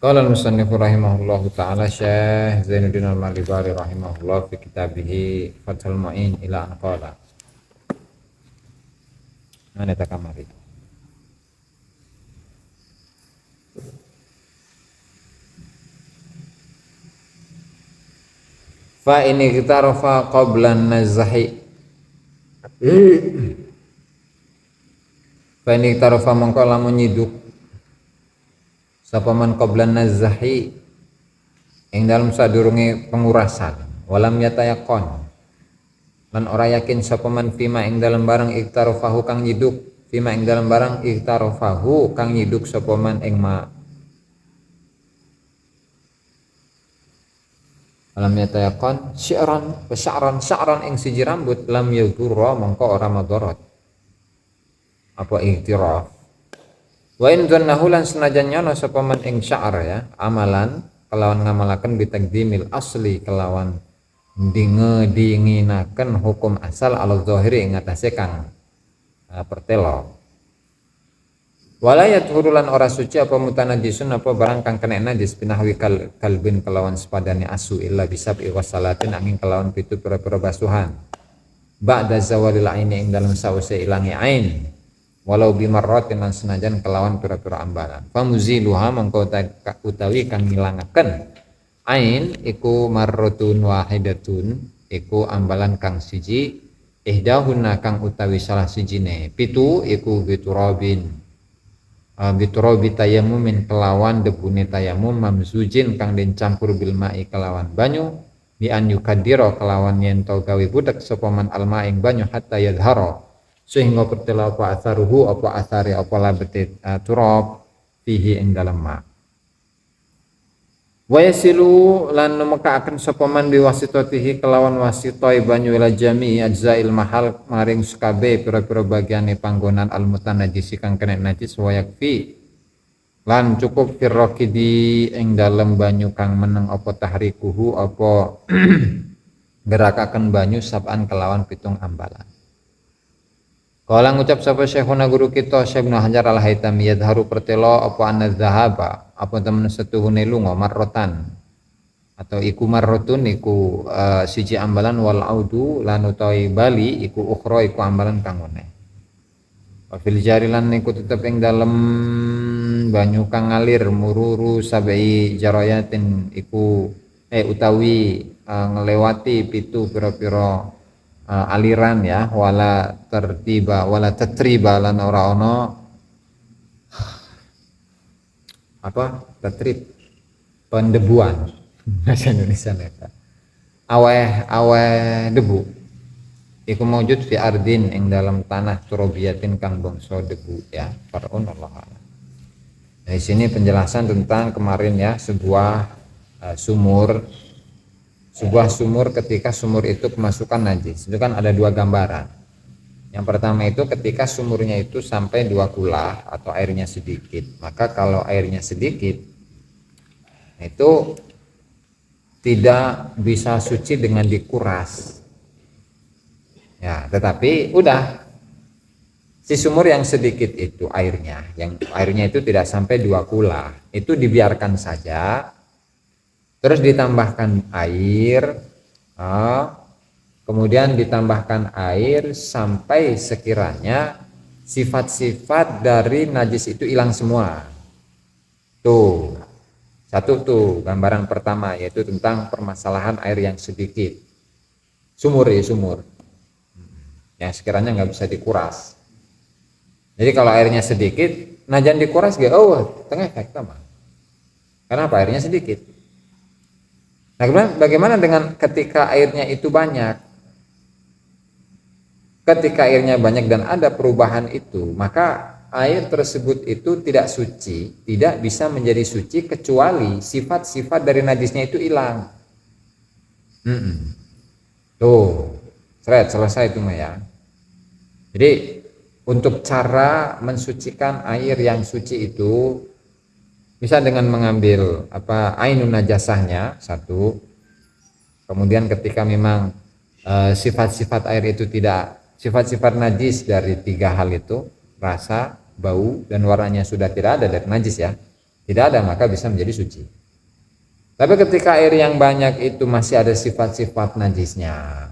Qala al-musannif rahimahullahu ta'ala Syekh Zainuddin al-Malibari rahimahullah fi kitabih Fathul Mu'in ila an qala. Mana takamari? Fa ini kita rafa qablan nazahi. Fa ini kita rafa mongko lamun nyiduk sapa man qablan nazahi ing dalam sadurunge pengurasan walam yatayaqon lan ora yakin sapa man fima ing dalam barang iktarofahu kang nyiduk fima ing dalam barang iktarofahu kang nyiduk sapa man ing ma alam yatayaqon sya'ran ing siji rambut lam yadurra mongko ora madarat apa iktiraf wa in dzannahu lan senajan nyono sapa man ing sya'ar ya amalan kelawan ngamalaken bitaqdimil asli kelawan dinginaken hukum asal ala zahiri ing atase kang pertelo walayat hurulan ora suci apa mutanajisun apa barang kang kena najis pinahwi kalbin kelawan sepadane asu illa bisab wasalatin angin kelawan pitu pira-pira basuhan ba'da zawalil aini ing dalam sause ilangi ain walau bimarratin lan senajan kelawan pira-pira ambalan famuziluha mangko utawi kang ngilangaken ain iku marratun wahidatun iku ambalan kang siji ihdahuna kang utawi salah sijine pitu iku biturabi tayamumin kelawan debune tayamum mamzujin kang den campur bil ma'i kelawan banyu bi an yukadira kelawan yen to gawe budak sapa man alma ing banyu hatta yadhara sehingga pertela apa asaruhu apa asari apa labete turab fihi ing dalam ma wa yasilu lan numekaaken sapa man biwasitatihi kelawan wasitoi banyu ila jami ajzail mahal maring sekabe pira-pira bagiane panggonan al mutanajjis kang kena najis wa yakfi lan cukup firraqidi ing dalam banyu kang meneng apa tahrikuhu apa gerakaken banyu sab'an kelawan pitung ambalan. Kala ngucap sapa Syekhuna guru kita Syekh Ibnu Hajar Al-Haitami yadharu pertelo apa anna dzahaba apa temen setuhune lunga marrotan atau iku marrotun iku siji ambalan wal audu lan utawi bali iku ukhra iku ambalan kang ngene. Wa fil jarilan iku tetep ing dalem banyu kang ngalir mururu sabai jarayatin iku utawi ngelewati pitu pira-pira aliran ya wala tatriba lan ora ono apa tatrib pendebuan bahasa Indonesia neta aweh debu iku maujud fi ardin ing dalam tanah turabiyatin kang bangsa debu ya farun Allah. Nah, di sini penjelasan tentang kemarin ya sebuah sumur ketika sumur itu kemasukan najis. Itu kan ada dua gambaran. Yang pertama itu ketika sumurnya itu sampai 2 kula atau airnya sedikit. Maka kalau airnya sedikit itu tidak bisa suci dengan dikuras. Ya, tetapi udah si sumur yang sedikit itu yang airnya itu tidak sampai 2 kula, itu dibiarkan saja. Terus ditambahkan air, kemudian ditambahkan air sampai sekiranya sifat-sifat dari najis itu hilang semua. Tuh, satu tuh gambaran pertama yaitu tentang permasalahan air yang sedikit. Sumur, yang sekiranya nggak bisa dikuras. Jadi kalau airnya sedikit, najan dikuras gak? Oh, tengah efek sama. Kenapa airnya sedikit? Nah, bagaimana dengan ketika airnya itu banyak? Ketika airnya banyak dan ada perubahan itu, maka air tersebut itu tidak suci, tidak bisa menjadi suci kecuali sifat-sifat dari najisnya itu hilang. Tuh, selesai itu mah ya. Jadi untuk cara mensucikan air yang suci itu bisa dengan mengambil ainun najasahnya satu, kemudian ketika memang sifat-sifat air itu tidak sifat-sifat najis dari 3 hal itu rasa, bau dan warnanya sudah tidak ada dari najis ya, tidak ada, maka bisa menjadi suci. Tapi ketika air yang banyak itu masih ada sifat-sifat najisnya,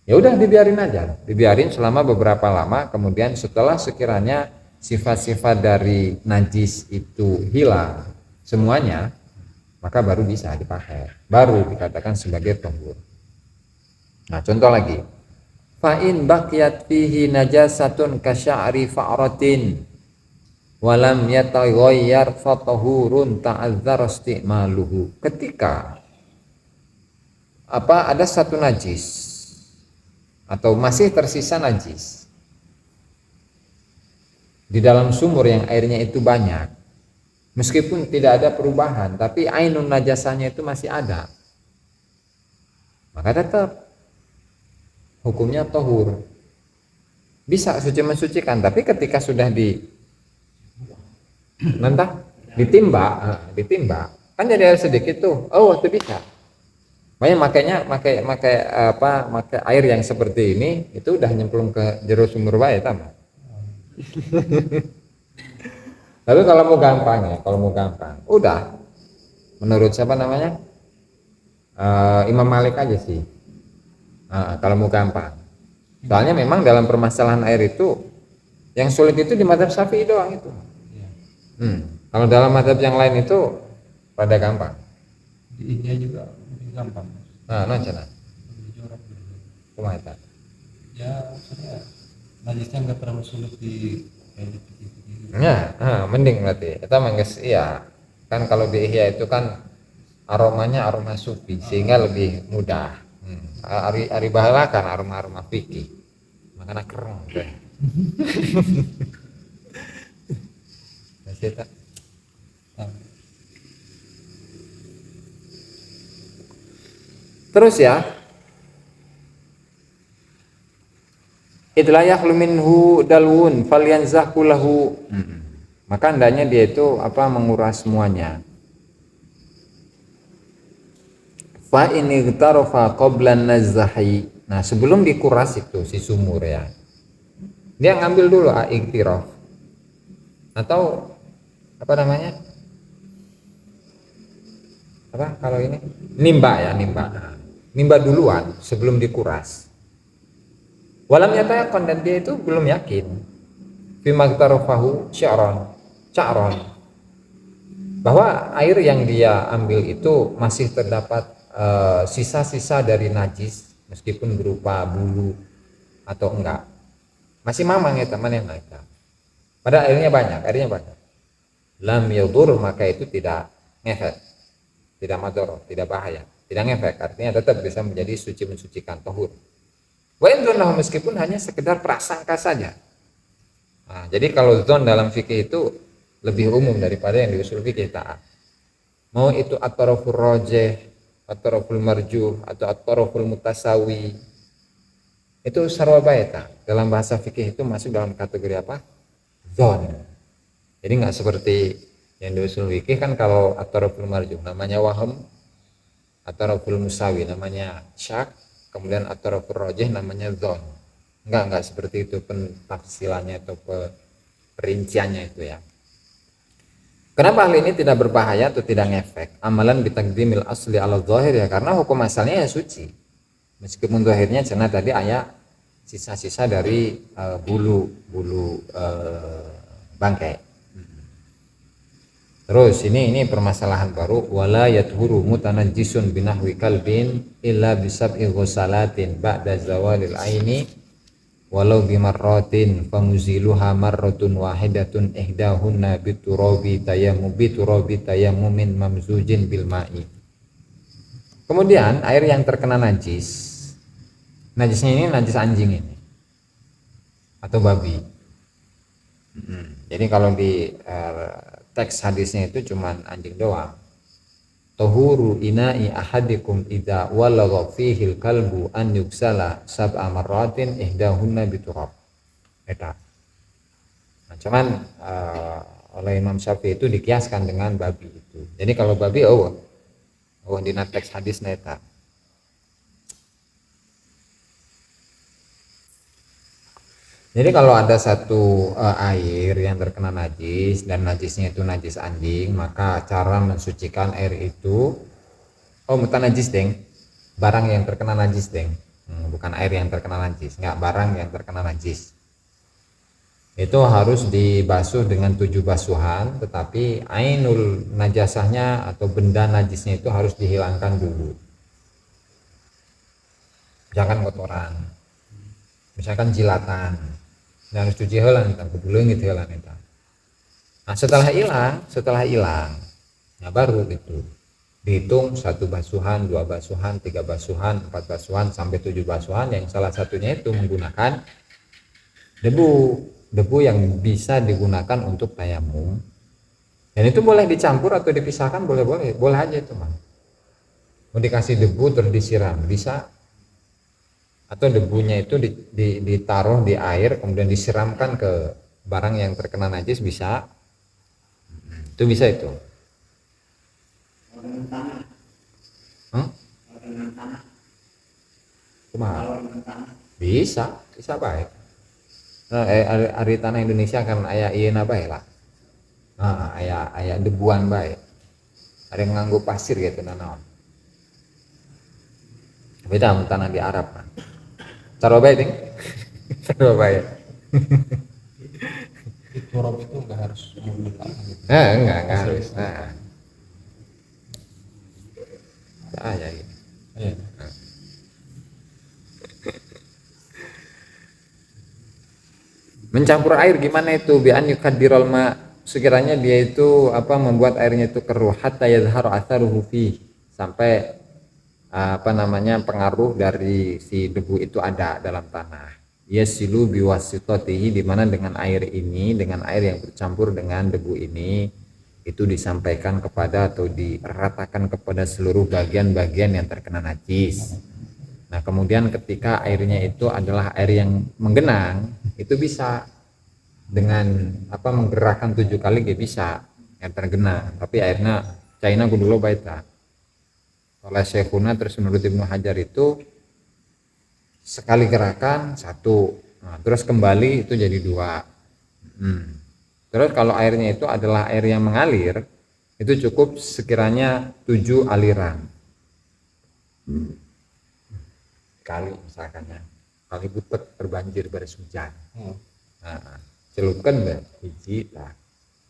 ya udah dibiarin aja, dibiarin selama beberapa lama. Kemudian setelah sekiranya sifat-sifat dari najis itu hilang semuanya, maka baru bisa dipakai, baru dikatakan sebagai tahur. Nah, contoh lagi, fa'in baqiyat fihi najasatun kasya'ri fa'ratin walam yataghayyar fatahurun ta'azzara isti'maluhu. Ketika ada satu najis atau masih tersisa najis di dalam sumur yang airnya itu banyak, meskipun tidak ada perubahan tapi ainun najasanya itu masih ada, maka tetap hukumnya tohur, bisa suci mensucikan. Tapi ketika sudah ditimba kan jadi air sedikit tuh, itu bisa. Makanya pakai air yang seperti ini itu udah nyemplung ke jero sumur wae tambah. Tapi kalau mau gampang udah menurut siapa namanya, Imam Malik aja sih. Kalau mau gampang, soalnya memang dalam permasalahan air itu yang sulit itu di mazhab Syafi'i doang itu. Kalau dalam mazhab yang lain itu pada gampang. Di India juga lebih gampang. Cina. Lebih jorok gitu. Kumaha eta? Ya, maksudnya najisnya nggak terlalu sulit di edit gitu. Ya, mending berarti. Kita mangges iya. Kan kalau di Ihya itu kan aromanya aroma sufi sehingga lebih mudah. Ari bahala kan aroma fikih. Makanya keren teh. Masih tak? Terus ya, idla yakhlu minhu dalwun falyanzahku lahu. Maka hendaknya dia itu menguras semuanya. Fa ini igtarofa qablan nazahi. Nah, sebelum dikuras itu si sumur ya, dia ngambil dulu iktiraf atau apa namanya, kalau ini nimba duluan sebelum dikuras. Walam yatayaqan, dan dia itu belum yakin bima igtarofahu sya'ron, bahwa air yang dia ambil itu masih terdapat sisa-sisa dari najis meskipun berupa bulu atau enggak, masih mamang ya teman yang naik. Pada airnya banyak, lam yadur, maka itu tidak ngefek, tidak mador, tidak bahaya, tidak ngefek, artinya tetap bisa menjadi suci mensucikan, tahur. Wa in dzannahu, meskipun hanya sekedar prasangka saja. Nah, jadi kalau dzon dalam fikih itu lebih umum daripada yang di usul fikih ta'at. Mau itu at-taraful rajih, at-taraful marjuh, atau at-taraful mutasawi, itu sarwa baita dalam bahasa fikih itu masuk dalam kategori apa? Dzon. Jadi nggak seperti yang di usul fikih kan, kalau at-taraful marjuh namanya waham, at-taraful musawi namanya syak, kemudian at-taraful rajih namanya dzon. Enggak seperti itu pentafsilannya atau perinciannya itu ya. Kenapa hal ini tidak berbahaya atau tidak ngefek? Amalan bitaqdimil asli ala zahir, ya karena hukum asalnya ya suci. Meskipun zahirnya cenah tadi aya sisa-sisa dari bulu bangkai. Terus ini permasalahan baru, wala yathuru mutanajjisun binahwi kalbin illa bisab'i ghusalatin ba'da zawalil aini walau bimarratin famuziluha marratun wahidatun ihdahunna biturabi tayammumin mamzujin bil ma'i. Kemudian air yang terkena najisnya ini najis anjing ini atau babi. Jadi kalau di teks hadisnya itu cuman anjing doang. Tahuru ina'i ahadikum idza walagha fihi al-kalbu an yuksala sab'a marratin ihdahunna biturab. Eta. Nah, cuman oleh Imam Syafi'i itu dikiaskan dengan babi itu. Jadi kalau babi dina teks hadisna eta. Jadi kalau ada satu air yang terkena najis dan najisnya itu najis anjing, maka cara mensucikan air itu, oh bukan najis deng, barang yang terkena najis deng. Bukan air yang terkena najis, enggak, barang yang terkena najis. Itu harus dibasuh dengan 7 basuhan, tetapi ainul najasahnya atau benda najisnya itu harus dihilangkan dulu. Jangan kotoran. Misalkan jilatan. Nah, harus cuci heula eta, kudu leungit heula eta. Nah, setelah hilang, nah baru itu dihitung 1 basuhan, 2 basuhan, 3 basuhan, 4 basuhan sampai 7 basuhan, yang salah satunya itu menggunakan debu yang bisa digunakan untuk tayamum. Dan itu boleh dicampur atau dipisahkan, boleh aja itu mah. Mau dikasih debu terus disiram bisa, atau debunya itu ditaruh di air kemudian disiramkan ke barang yang terkena najis bisa. Itu bisa itu. Hmm? Kumaha? Bisa baik. Nah, ari tanah Indonesia kan aya ieu na bae lah. Nah, aya debuan bae. Ada yang nganggo pasir gitu naon. Beda mun tanah di Arab kan. Cara bae ding. Cara bae. Itu rob itu nggak harus membuka gitu. Enggak harus. Nah. Ya gitu. Iya. Mencampur air gimana itu? Bi an yukaddirul ma, sekiranya dia itu membuat airnya itu keruh hatta yadhharu atharuhu fi, sampai pengaruh dari si debu itu ada dalam tanah. Yasilu biwasitatihi, di mana dengan air ini, dengan air yang bercampur dengan debu ini, itu disampaikan kepada atau diratakan kepada seluruh bagian-bagian yang terkena najis. Nah, kemudian ketika airnya itu adalah air yang menggenang, itu bisa dengan menggerakkan 7 kali dia bisa yang tergenang, tapi airnya caina kudu loba eta. Oleh Syekhuna terus menurut Ibnu Hajar itu sekali gerakan 1, nah, terus kembali itu jadi 2. Terus kalau airnya itu adalah air yang mengalir, itu cukup sekiranya 7 aliran. Kali misalkan ya, kali butek terbanjir beres hujan. Nah, celupkan deh hiji lah,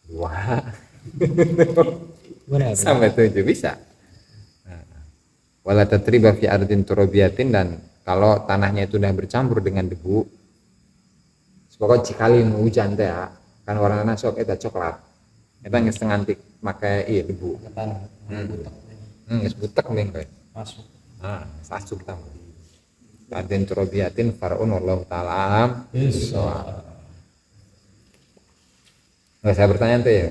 2 sampai 7 bisa. Wala tatriba fi ardin turabiyatin, dan kalau tanahnya itu sudah bercampur dengan debu, pokoknya cikali mau hujan teh ya, kan warnanya sok eta coklat, eta geus ngantik make ieu debu. Tanah butek. Geus butek nih kayak. Masuk. Nah, sasuk tah. Ardin turabiyatin far'un wallahu ta'ala alam. Nggak, saya bertanya tuh ya.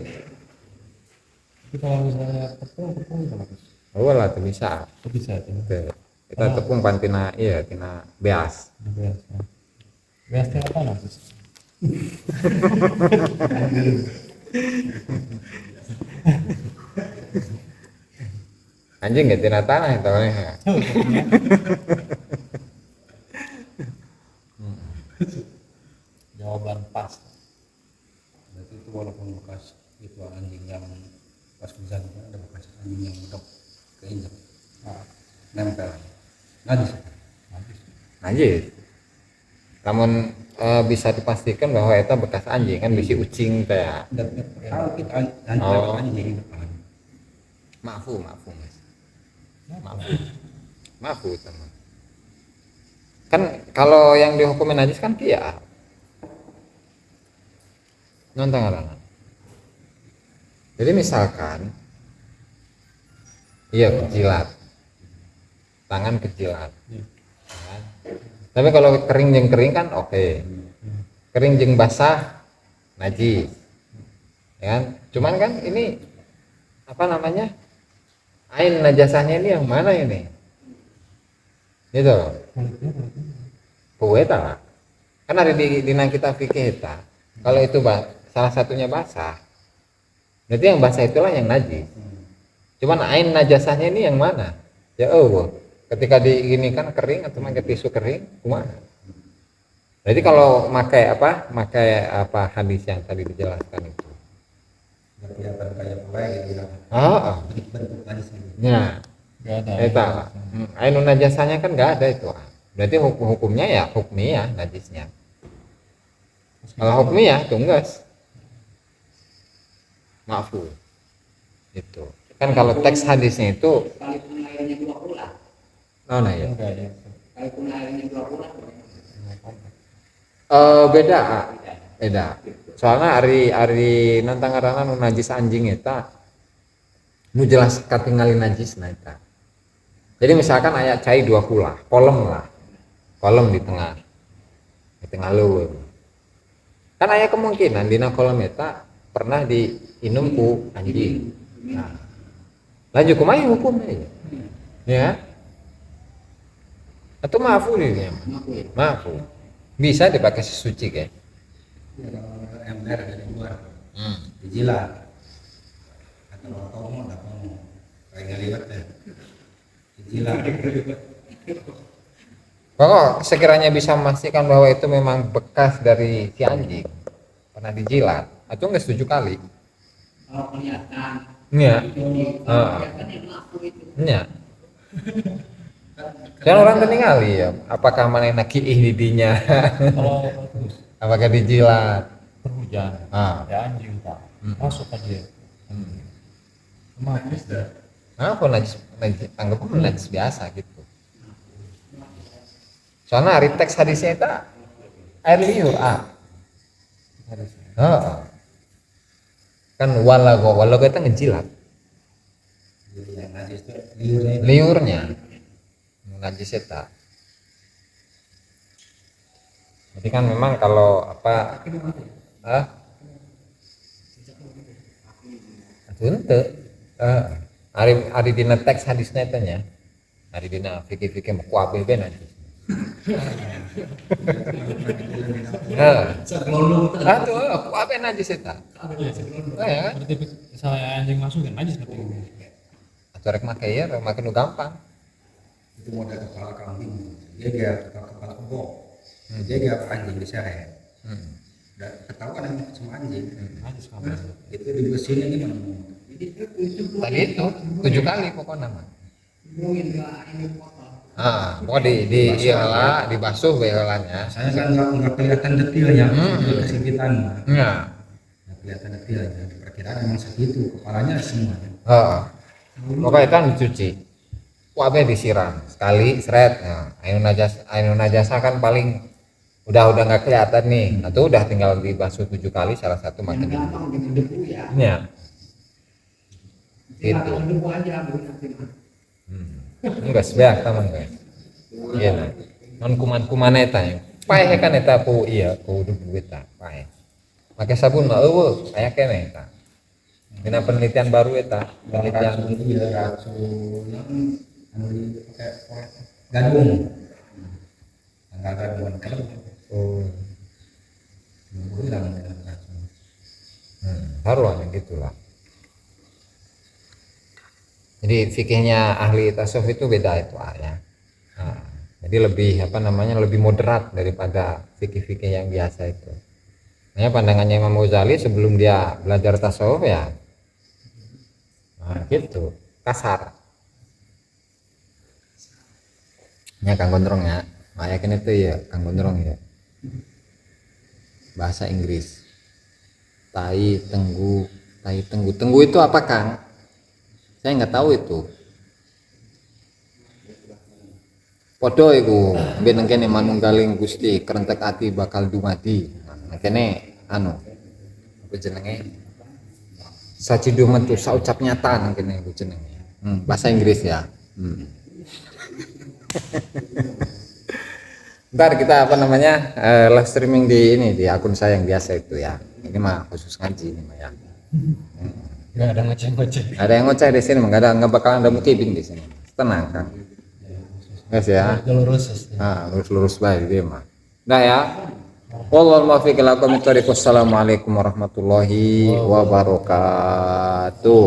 Tapi kalau misalnya tepung itu bagus. Oh lah, tuh bisa. Bisa itu. Kita tepung pantina, iya, tina beas. Beas tina tanah terus. Anjing nggak tina tanah itu ya. Jawaban pas. Berarti itu walaupun bekas itu anjing yang pas hujan ada bekas anjing yang udah keinjak, nempel, najis. Namun bisa dipastikan bahwa itu bekas anjing, kan bisa ucing teh. Kalau kita anjing depan. Maafu mas. Maafu teman. Kan kalau yang dihukumin najis kan dia nonton ngaranna. Jadi misalkan iya kejilat, tangan kejilat, ya. Tapi kalau kering jeung kering kan oke. Kering jeung basah najis, ya kan? Cuman kan ini ain najasahnya ini yang mana ini? Gitu. Pueta kan ada di kita fikih eta. Kalau itu salah satunya basah, berarti yang basah itulah yang najis. Cuman ain najasahnya ini yang mana? Ya ketika digini kan kering atau pakai tisu kering, kumaha? Berarti kalau makai apa hadis yang tadi dijelaskan itu. Nggak kelihatan kayak pelai gitu ya. Ah, Bentuk najisnya. ya, Nggak ada. eta. Ainun najasanya kan nggak ada itu. Berarti hukumnya ya hukmiyah najisnya. Kalau hukmiyah tunggas. Maafu. Itu. Kan kalau teks hadisnya itu Sekalipun airnya 2 bulan, mana ya? Enggak ada. sekalipun airnya 2 bulan, Beda, ah. Beda. Soalnya ari nantang ngaranna nu najis anjing eta nu jelas katingali najis eta. Jadi misalkan aya cai 2 kulah, kolom lah. Kolom di tengah leuweung. Kan aya kemungkinan dina kolom eta pernah diinum ku anjing. Nah, lanjut kumaha hukumnya ya? Atau maafu ini ya? Maafu. Bisa dipakai sesuci kan? Ya, kalau ember dari luar dijilat atau komo atau komo kayak ngeliwat ya dijilat. Pokok sekiranya bisa memastikan bahwa itu memang bekas dari si anjing pernah dijilat, atau nggak 7 kali? kalau kelihatan, Iya. kelihatannya ngaku itu. Iya. Dan orang ketinggali ya, apakah mana yang kiih didinya, Kalau bagus apakah dijilat? berhujan, Ah. ya anjing tak masuk aja. Najis dah. Apa najis anggapnya najis biasa gitu. Soalnya hari teks hadisnya itu air liur kan walago itu ngejilat Jadi yang najis itu liurnya itu. liurnya najis eta. Jadi kan memang kalau apa henteu ari dina teks hadisna eta nya ari dina fikih-fikih mah kuabe be najis. Atuh kuabe najis eta. Ya kan? Berarti misalnya anjing masuk kan najis berarti. Atuh rek make ya, rek make nu gampang. Itu model kepala kambing jeger atau kepala kebo jeger anjing di saya dan ketahuan emang semua anjing Najis kamu. itu dibersihin gimana Tadi itu 7 kali pokoknya mah. Hubungin nggak ini kotor. Pokoknya iyalah dibasuh beheulanya. saya kan nggak kelihatan detailnya kesempitan Nya. nggak kelihatan detailnya perkiraan emang segitu kepalanya semuanya Heeh. Pokoknya kan dicuci. Kuabe disiram sekali seret. Nah, ainun najasa kan paling udah nggak kelihatan nih. Atau udah tinggal dibasuh 7 kali salah satu Yang makin gampang dengan debu ya. nya. Gitu. Silakan debu aja bu nanti mah. Enggak sebeak taman guys. Iya nah. Non kuman eta ya. Paeh kan eta ku iya ku debu eta paeh. Pakai sabun mah eueuh aya keneh eta. Dina penelitian baru eta, penelitian racun anu pakai gadung nggak gadungan kalau hilang racun haruan gitulah. Jadi fikihnya ahli tasawuf itu beda itu ya. Nah, jadi lebih lebih moderat daripada fikih-fikih yang biasa itu. Makanya pandangannya Imam Ghazali sebelum dia belajar tasawuf ya, gitu kasar. Ya Kang Gondrong ya, yakin itu ya Kang Gondrong ya. Bahasa Inggris. Tenggu itu apa Kang? Saya nggak tahu itu. Podo iku ben kene manunggaling Gusti kerentek ati bakal dumadi. Nah, kene apa jenenge? Sacidu metu saucap nyata nang kene iku jenenge. Bahasa Inggris ya. Ntar kita live streaming di akun saya yang biasa itu ya. Ini mah khusus ngaji ini mah ya. Enggak ada ngoceh-ngoceh. Ada yang ngoceh di sini, nggak bakalan ada mukibing di sini. Tenang kan. Guys ya. Lurus. Lurus baik dia mah. Nah ya. Wallahul muwaffiq ila aqwamit thoriq. Wassalamualaikum warahmatullahi wabarakatuh.